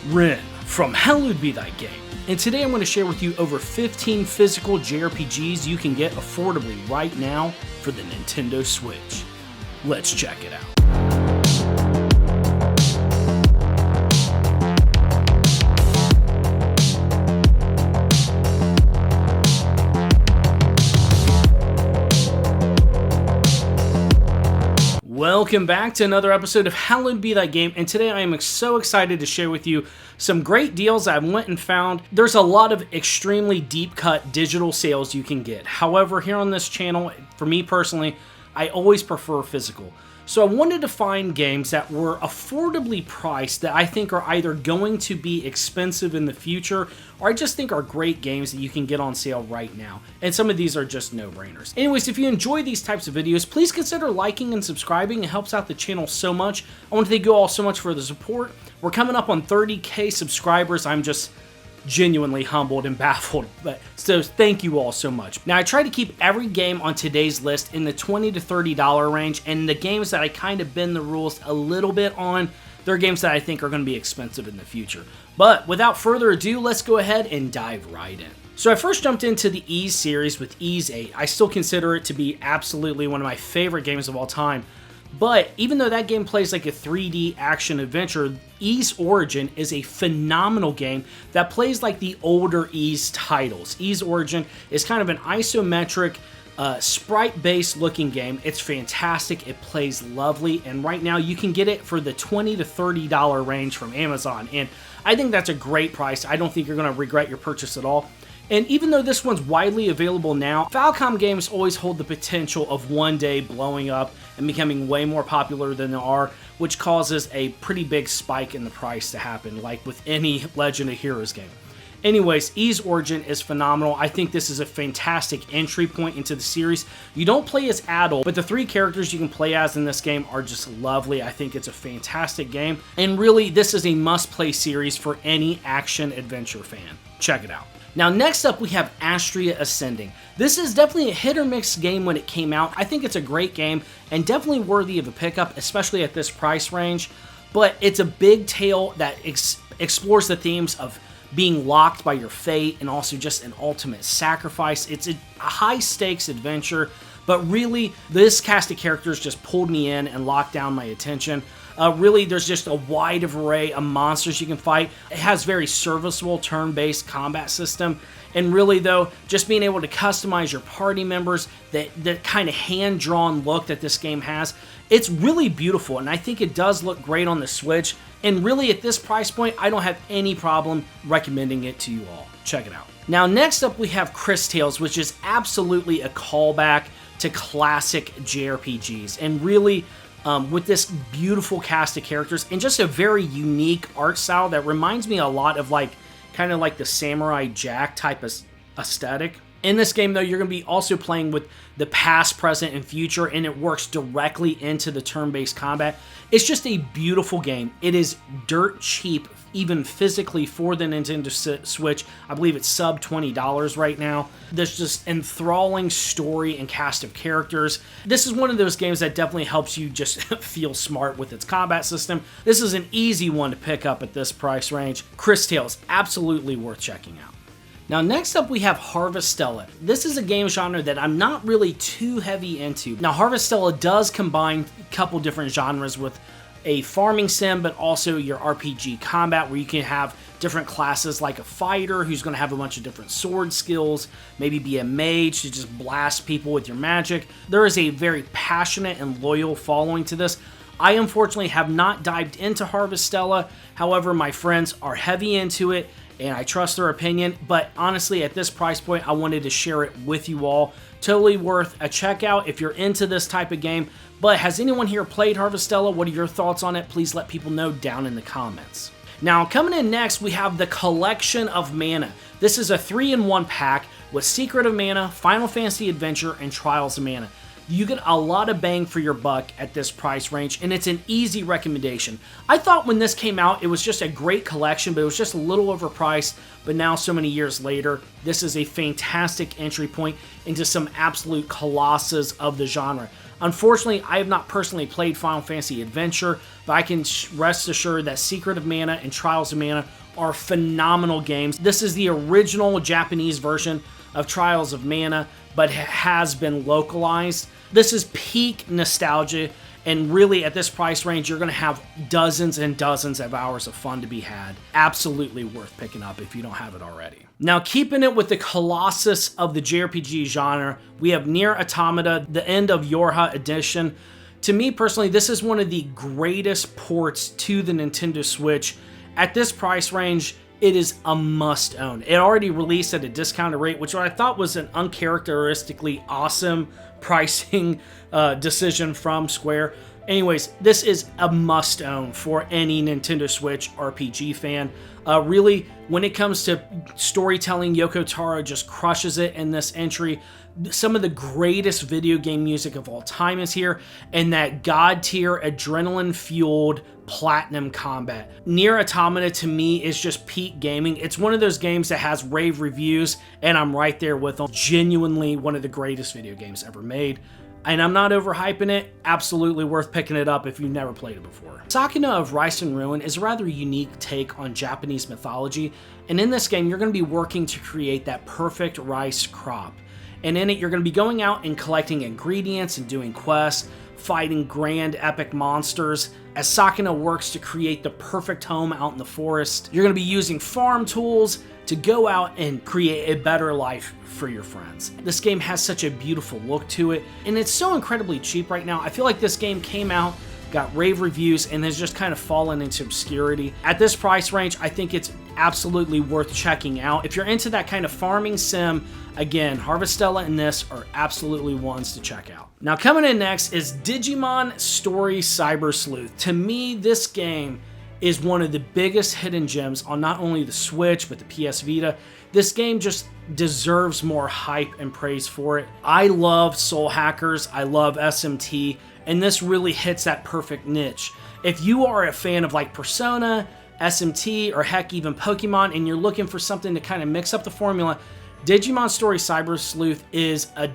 Ren from Hallowed Be Thy Game, and today I'm going to share with you over 15 physical JRPGs you can get affordably right now for the Nintendo Switch. Let's check it out. Welcome back to another episode of Hallowed Be Thy Game, and today I am so excited to share with you some great deals I went and found. There's a lot of extremely deep cut digital sales you can get. However, here on this channel, for me personally, I always prefer physical. So I wanted to find games that were affordably priced that I think are either going to be expensive in the future or I just think are great games that you can get on sale right now. And some of these are just no-brainers. Anyways, if you enjoy these types of videos, please consider liking and subscribing. It helps out the channel so much. I want to thank you all so much for the support. We're coming up on 30K subscribers. I'm just genuinely humbled and baffled, so thank you all so much. Now, I try to keep every game on today's list in the $20 to $30 range, and the games that I kind of bend the rules a little bit on, they're games that I think are going to be expensive in the future. But without further ado, let's go ahead and dive right in. So I first jumped into the Ys series with Ys 8. I still consider it to be absolutely one of my favorite games of all time. But even though that game plays like a 3D action adventure, Ys Origin is a phenomenal game that plays like the older Ys titles. Ys Origin is kind of an isometric, sprite-based looking game. It's fantastic, it plays lovely, and right now you can get it for the $20 to $30 range from Amazon. And I think that's a great price. I don't think you're going to regret your purchase at all. And even though this one's widely available now, Falcom games always hold the potential of one day blowing up and becoming way more popular than they are, which causes a pretty big spike in the price to happen, like with any Legend of Heroes game. Anyways, Ys Origin is phenomenal. I think this is a fantastic entry point into the series. You don't play as Adol, but the three characters you can play as in this game are just lovely. I think it's a fantastic game, and really, this is a must-play series for any action-adventure fan. Check it out. Now, next up, we have Astria Ascending. This is definitely a hit or miss game when it came out. I think it's a great game and definitely worthy of a pickup, especially at this price range. But it's a big tale that explores the themes of being locked by your fate and also just an ultimate sacrifice. It's a high-stakes adventure, but really, this cast of characters just pulled me in and locked down my attention. Really, there's just a wide array of monsters you can fight. It has very serviceable turn-based combat system. And really, though, just being able to customize your party members, that kind of hand-drawn look that this game has, it's really beautiful. And I think it does look great on the Switch. And really, at this price point, I don't have any problem recommending it to you all. Check it out. Now, next up, we have Cris Tales, which is absolutely a callback to classic JRPGs. And really, with this beautiful cast of characters and just a very unique art style that reminds me a lot of kind of like the Samurai Jack type of aesthetic. In this game, though, you're going to be also playing with the past, present, and future, and it works directly into the turn-based combat. It's just a beautiful game. It is dirt cheap, even physically, for the Nintendo Switch. I believe it's sub $20 right now. There's just enthralling story and cast of characters. This is one of those games that definitely helps you just feel smart with its combat system. This is an easy one to pick up at this price range. Cris Tales, absolutely worth checking out. Now, next up, we have Harvestella. This is a game genre that I'm not really too heavy into. Now, Harvestella does combine a couple different genres with a farming sim, but also your RPG combat, where you can have different classes like a fighter who's going to have a bunch of different sword skills, maybe be a mage to just blast people with your magic. There is a very passionate and loyal following to this. I unfortunately have not dived into Harvestella. However, my friends are heavy into it, and I trust their opinion, but honestly, at this price point, I wanted to share it with you all. Totally worth a checkout if you're into this type of game. But has anyone here played Harvestella? What are your thoughts on it? Please let people know down in the comments. Now, coming in next, we have the Collection of Mana. This is a 3-in-1 pack with Secret of Mana, Final Fantasy Adventure, and Trials of Mana. You get a lot of bang for your buck at this price range, and it's an easy recommendation. I thought when this came out, it was just a great collection, but it was just a little overpriced. But now, so many years later, this is a fantastic entry point into some absolute colossus of the genre. Unfortunately, I have not personally played Final Fantasy Adventure, but I can rest assured that Secret of Mana and Trials of Mana are phenomenal games. This is the original Japanese version of Trials of Mana, but has been localized. This is peak nostalgia, and really at this price range, you're going to have dozens and dozens of hours of fun to be had. Absolutely worth picking up if you don't have it already. Now, keeping it with the colossus of the JRPG genre, we have Nier Automata, the End of Yorha edition. To me personally, this is one of the greatest ports to the Nintendo Switch. At this price range, it is a must own. It already released at a discounted rate, which I thought was an uncharacteristically awesome pricing decision from Square. Anyways, this is a must own for any Nintendo Switch RPG fan. Really, when it comes to storytelling, Yoko Taro just crushes it in this entry. Some of the greatest video game music of all time is here, and that god tier adrenaline fueled platinum combat. Nier Automata to me is just peak gaming. It's one of those games that has rave reviews, and I'm right there with them. Genuinely one of the greatest video games ever made. And I'm not overhyping it, absolutely worth picking it up if you've never played it before. Sakuna of Rice and Ruin is a rather unique take on Japanese mythology, and in this game you're going to be working to create that perfect rice crop. And in it you're going to be going out and collecting ingredients and doing quests, fighting grand epic monsters. As Sakuna works to create the perfect home out in the forest, you're going to be using farm tools to go out and create a better life for your friends. This game has such a beautiful look to it, and it's so incredibly cheap right now. I feel like this game came out, got rave reviews, and has just kind of fallen into obscurity. At this price range, I think it's absolutely worth checking out. If you're into that kind of farming sim, again, Harvestella and this are absolutely ones to check out. Now coming in next is Digimon Story Cyber Sleuth. To me, this game is one of the biggest hidden gems on not only the Switch, but the PS Vita. This game just deserves more hype and praise for it. I love Soul Hackers, I love SMT, and this really hits that perfect niche. If you are a fan of like Persona, SMT, or heck, even Pokemon, and you're looking for something to kind of mix up the formula, Digimon Story Cyber Sleuth is a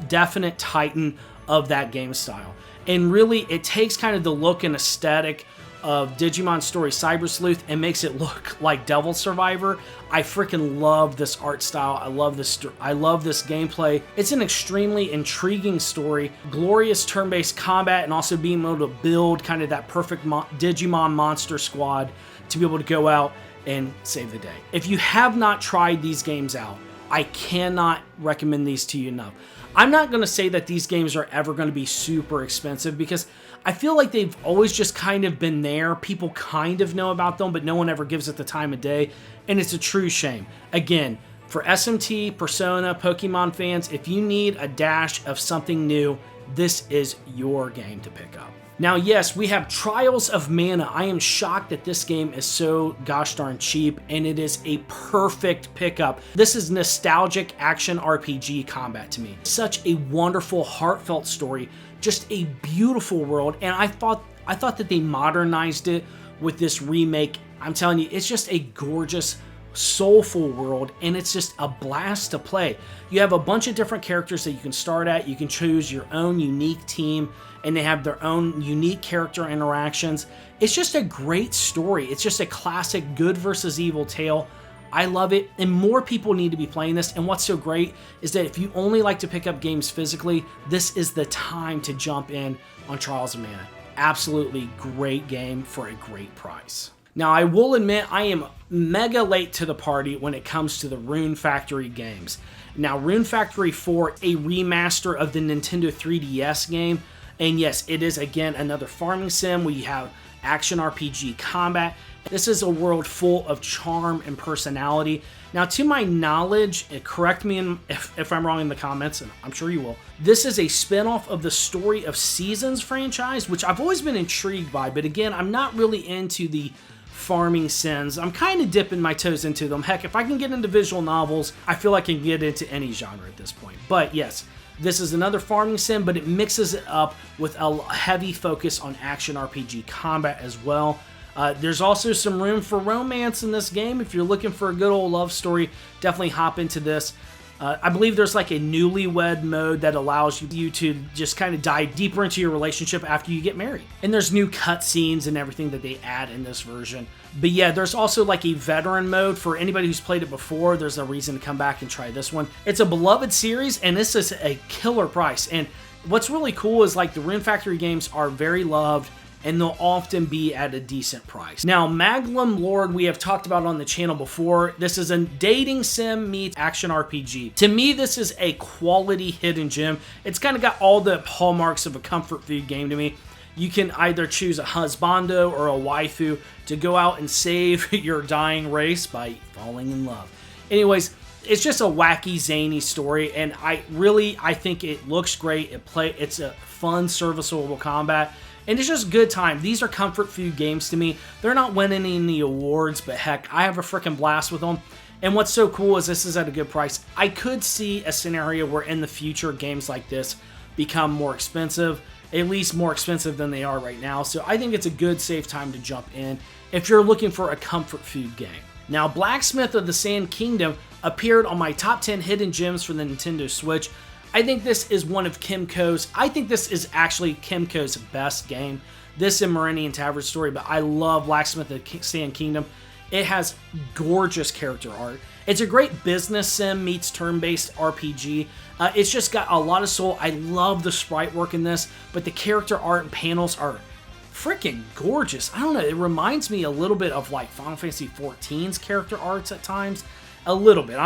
definite titan of that game style. And really, it takes kind of the look and aesthetic of Digimon Story Cyber Sleuth and makes it look like Devil Survivor. I freaking love this art style. I love this gameplay. It's an extremely intriguing story, glorious turn-based combat, and also being able to build kind of that perfect Digimon monster squad to be able to go out and save the day. If you have not tried these games out, I cannot recommend these to you enough. I'm not going to say that these games are ever going to be super expensive because I feel like they've always just kind of been there. People kind of know about them, but no one ever gives it the time of day, and it's a true shame. Again, for SMT, Persona, Pokemon fans, if you need a dash of something new, this is your game to pick up. Now, yes, we have Trials of Mana. I am shocked that this game is so gosh darn cheap, and it is a perfect pickup. This is nostalgic action RPG combat to me. Such a wonderful, heartfelt story, just a beautiful world, and I thought that they modernized it with this remake. I'm telling you, it's just a gorgeous, soulful world, and it's just a blast to play. You have a bunch of different characters that you can start at. You can choose your own unique team, and they have their own unique character interactions. It's just a great story. It's just a classic good versus evil tale. I love it, and more people need to be playing this. And what's so great is that if you only like to pick up games physically, this is the time to jump in on Trials of Mana. Absolutely great game for a great price. Now, I will admit I am mega late to the party when it comes to the Rune Factory games. Now, Rune Factory 4, a remaster of the Nintendo 3DS game, and yes, it is again another farming sim where you have action RPG combat. This is a world full of charm and personality. Now, to my knowledge, correct me if I'm wrong in the comments, and I'm sure you will, this is a spinoff of the Story of Seasons franchise, which I've always been intrigued by, but again, I'm not really into the farming sims. I'm kind of dipping my toes into them. Heck, if I can get into visual novels, I feel I can get into any genre at this point. But yes, this is another farming sim, but it mixes it up with a heavy focus on action RPG combat as well. There's also some room for romance in this game. If you're looking for a good old love story, definitely hop into this. I believe there's like a newlywed mode that allows you to just kind of dive deeper into your relationship after you get married. And there's new cutscenes and everything that they add in this version. But yeah, there's also like a veteran mode for anybody who's played it before. There's a reason to come back and try this one. It's a beloved series, and this is a killer price. And what's really cool is like the Rune Factory games are very loved, and they'll often be at a decent price. Now, Maglam Lord, we have talked about on the channel before. This is a dating sim meets action RPG. To me, this is a quality hidden gem. It's kind of got all the hallmarks of a comfort food game to me. You can either choose a husbando or a waifu to go out and save your dying race by falling in love. Anyways, it's just a wacky, zany story, and I think it looks great. It's a fun, serviceable combat. And it's just good time. These are comfort food games to me. They're not winning any awards, but heck, I have a freaking blast with them. And what's so cool is this is at a good price. I could see a scenario where in the future games like this become more expensive, at least more expensive than they are right now. So I think it's a good, safe time to jump in if you're looking for a comfort food game. Now, Blacksmith of the Sand Kingdom appeared on my top 10 hidden gems for the Nintendo Switch. I think this is one of I think this is actually Kimco's best game. This and Meridian Tavern Story, but I love Blacksmith of the Sand Kingdom. It has gorgeous character art. It's a great business sim meets turn-based RPG. It's just got a lot of soul. I love the sprite work in this, but the character art and panels are freaking gorgeous. I don't know, it reminds me a little bit of like Final Fantasy XIV's character arts at times. A little bit.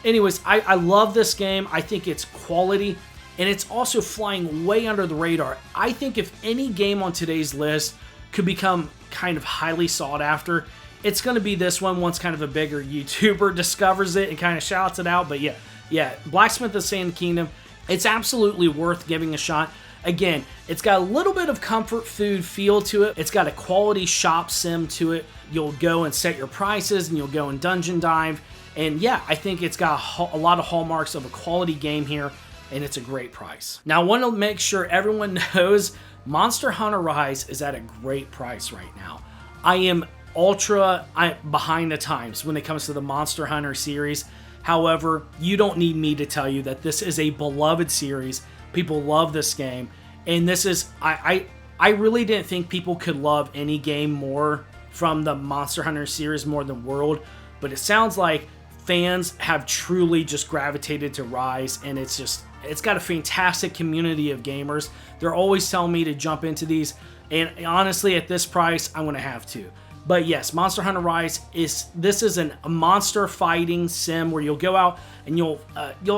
Anyways, I love this game. I think it's quality, and it's also flying way under the radar. I think if any game on today's list could become kind of highly sought after, it's going to be this one once kind of a bigger YouTuber discovers it and kind of shouts it out. But yeah, Blacksmith of the Sand Kingdom, it's absolutely worth giving a shot. Again, it's got a little bit of comfort food feel to it. It's got a quality shop sim to it. You'll go and set your prices, and you'll go and dungeon dive. And yeah, I think it's got a lot of hallmarks of a quality game here, and it's a great price. Now, I want to make sure everyone knows Monster Hunter Rise is at a great price right now. I am ultra behind the times when it comes to the Monster Hunter series. However, you don't need me to tell you that this is a beloved series. People love this game, and this is, I really didn't think people could love any game more from the Monster Hunter series more than World, but it sounds like fans have truly just gravitated to Rise, and it's got a fantastic community of gamers. They're always telling me to jump into these, and honestly, at this price, I'm going to have to. But yes, Monster Hunter Rise is a monster fighting sim where you'll go out and you'll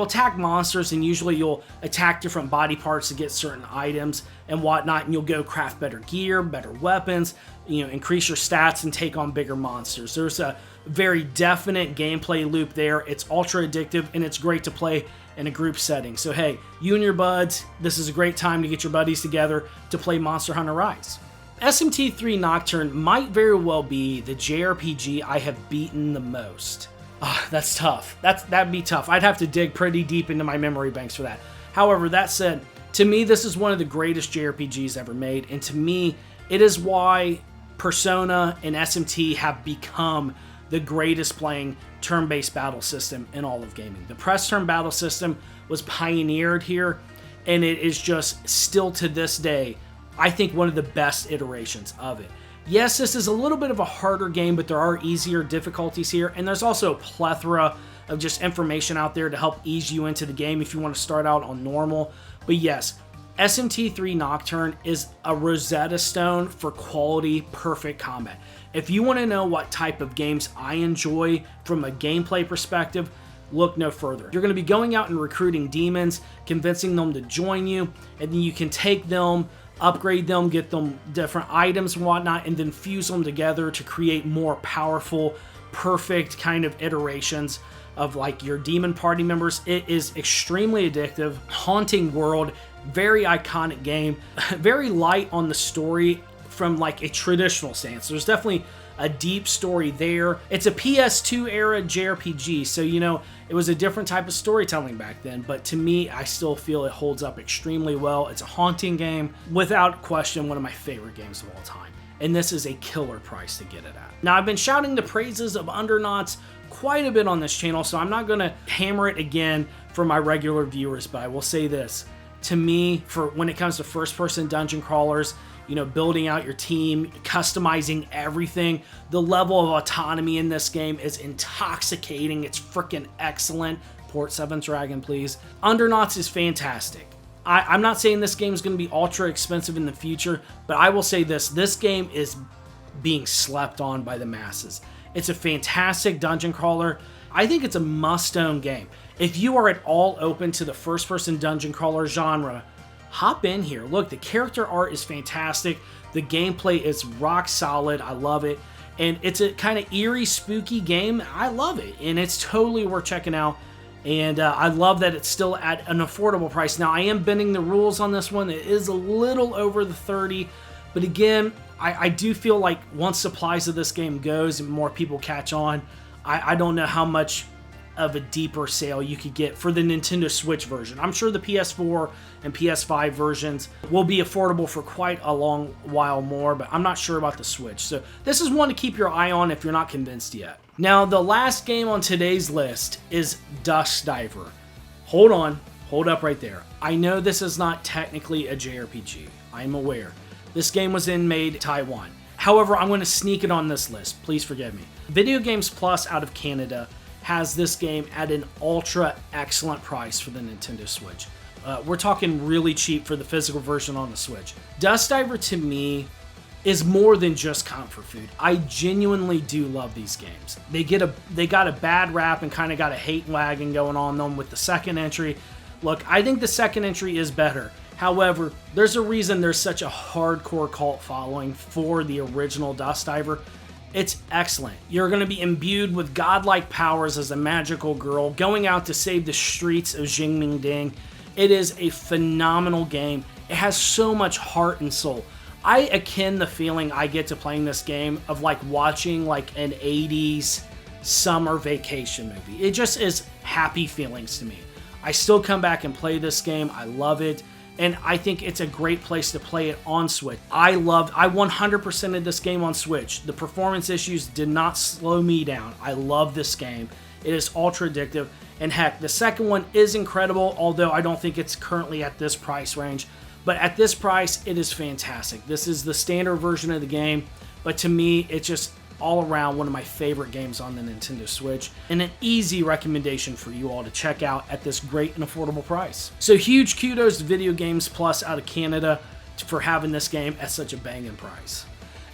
attack monsters, and usually you'll attack different body parts to get certain items and whatnot, and you'll go craft better gear, better weapons, increase your stats and take on bigger monsters. There's a very definite gameplay loop there. It's ultra addictive, and it's great to play in a group setting. So hey, you and your buds, this is a great time to get your buddies together to play Monster Hunter Rise. SMT3 Nocturne might very well be the JRPG I have beaten the most. That's tough. That'd be tough. I'd have to dig pretty deep into my memory banks for that. However, that said, to me, this is one of the greatest JRPGs ever made, and to me, it is why Persona and SMT have become the greatest playing turn-based battle system in all of gaming. The press turn battle system was pioneered here, and it is just still to this day, I think, one of the best iterations of it. Yes, this is a little bit of a harder game, but there are easier difficulties here, and there's also a plethora of just information out there to help ease you into the game if you want to start out on normal. But yes, SMT3 Nocturne is a Rosetta Stone for quality, perfect combat. If you want to know what type of games I enjoy from a gameplay perspective, look no further. You're going to be going out and recruiting demons, convincing them to join you, and then you can take them, upgrade them, get them different items and whatnot, and then fuse them together to create more powerful, perfect kind of iterations of like your demon party members. It is extremely addictive, haunting world, very iconic game, very light on the story from like a traditional stance. There's definitely a deep story there. It's a PS2 era JRPG, so it was a different type of storytelling back then, but to me, I still feel it holds up extremely well. It's a haunting game, without question, one of my favorite games of all time. And this is a killer price to get it at. Now, I've been shouting the praises of Undernauts quite a bit on this channel, so I'm not going to hammer it again for my regular viewers, but I will say this. To me, for when it comes to first-person dungeon crawlers, you know, building out your team, customizing everything, the level of autonomy in this game is intoxicating. It's freaking excellent. Port 7th Dragon, please. Undernauts is fantastic. I'm not saying this game is going to be ultra expensive in the future, but I will say this game is being slept on by the masses. It's a fantastic dungeon crawler. I think it's a must-own game. If you are at all open to the first-person dungeon crawler genre, hop in here. Look, the character art is fantastic. The gameplay is rock solid. I love it. And it's a kind of eerie, spooky game. I love it. And it's totally worth checking out. And I love that it's still at an affordable price. Now, I am bending the rules on this one. It is a little over the 30. But again, I do feel like once supplies of this game goes and more people catch on, I don't know how much of a deeper sale you could get for the Nintendo Switch version. I'm sure the PS4 and PS5 versions will be affordable for quite a long while more, but I'm not sure about the Switch. So this is one to keep your eye on if you're not convinced yet. Now, the last game on today's list is Dusk Diver. Hold on, hold up right there. I know this is not technically a JRPG. I'm aware. This game was made in Taiwan. However, I'm going to sneak it on this list. Please forgive me. Video Games Plus out of Canada has this game at an ultra excellent price for the Nintendo Switch. We're talking really cheap for the physical version on the Switch. Dusk Diver to me is more than just comfort food. I genuinely do love these games. They got a bad rap and kind of got a hate wagon going on them with the second entry. Look, I think the second entry is better. However, there's a reason there's such a hardcore cult following for the original Dusk Diver. It's excellent. You're going to be imbued with godlike powers as a magical girl, going out to save the streets of Jingmingding. It is a phenomenal game. It has so much heart and soul. I akin the feeling I get to playing this game of like watching like an 80s summer vacation movie. It just is happy feelings to me. I still come back and play this game. I love it. And I think it's a great place to play it on Switch. I 100%ed this game on Switch. The performance issues did not slow me down. I love this game. It is ultra addictive. And heck, the second one is incredible, although I don't think it's currently at this price range. But at this price, it is fantastic. This is the standard version of the game. But to me, it's just all around one of my favorite games on the Nintendo Switch, and an easy recommendation for you all to check out at this great and affordable price. So huge kudos to Video Games Plus out of Canada for having this game at such a banging price.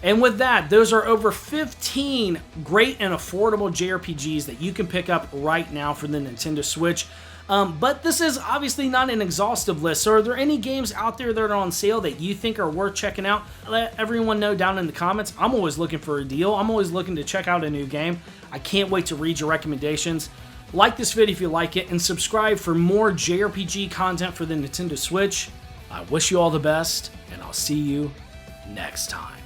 And with that, those are over 15 great and affordable JRPGs that you can pick up right now for the Nintendo Switch. But this is obviously not an exhaustive list. So are there any games out there that are on sale that you think are worth checking out? Let everyone know down in the comments. I'm always looking for a deal. I'm always looking to check out a new game. I can't wait to read your recommendations. Like this video if you like it, and subscribe for more JRPG content for the Nintendo Switch. I wish you all the best, and I'll see you next time.